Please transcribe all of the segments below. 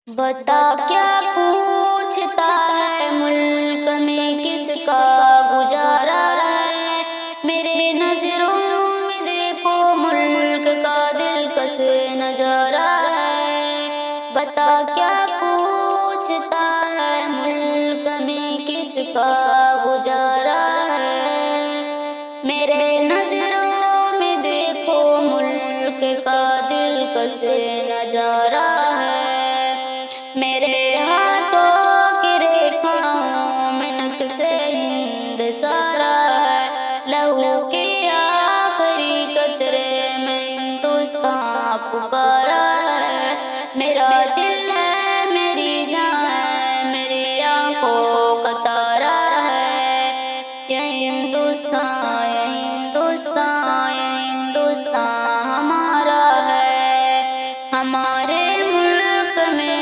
بتا کیا پوچھتا ہے ملک میں کس کا گزارا ہے، میرے نظروں میں دیکھو ملک کا دلکش نظارہ ہے۔ بتا کیا پوچھتا ہے ملک میں کس کا گزارا ہے، میرے نظروں میں دیکھو ملک کا دلکش نظارہ ہے۔ میرے ہاتھوں کی ریکھاؤں میں نقش ہند سارا ہے، لہو کے آخری قطرے میں ہندوستان پکارا ہے۔ میرا دل ہے، میری جان ہے، میری آنکھوں کا تارا ہے، یہ ہندوستان، یہ ہندوستان، یہ ہندوستان ہمارا ہے۔ ہمارے ملک میں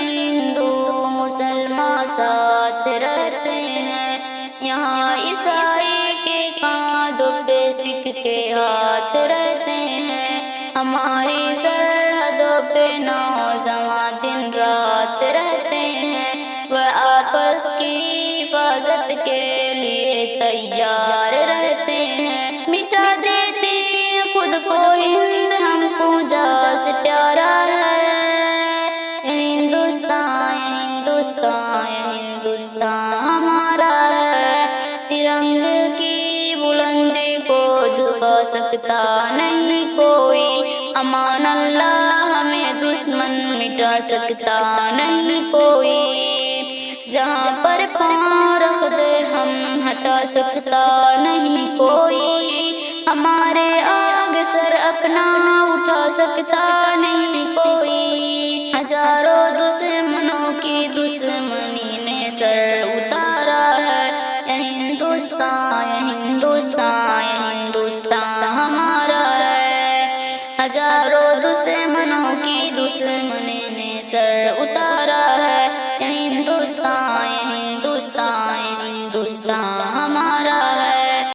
مسلمان ساتھ رہتے ہیں، یہاں عیسائی کے کاندھوں پہ سکھ کے ہاتھ رہتے ہیں۔ ہماری سرحدوں پہ نوجوان دن رات رہتے ہیں، وہ آپس کی حفاظت کے لیے تیار رہتے ہیں۔ مٹا دیتے ہیں خود کو ہند، ہم کو جہاں سے پیارا ہے۔ ہندوستان ہمارا ہے، ترنگے کی بلندی کو جھکا سکتا نہیں کوئی، امان اللہ ہمیں دشمن مٹا سکتا نہیں کوئی، جہاں پر پاؤں رکھ دے ہم ہٹا سکتا نہیں کوئی، ہمارے آگ سر اپنا اٹھا سکتا نہیں کوئی۔ ہزاروں دشمنوں کی دشمنی نے سر اتارا ہے، یہ ہندوستان، یہ ہندوستان، یہ ہندوستان ہمارا ہے۔ ہزاروں دشمنوں کی دشمنی نے سر اتارا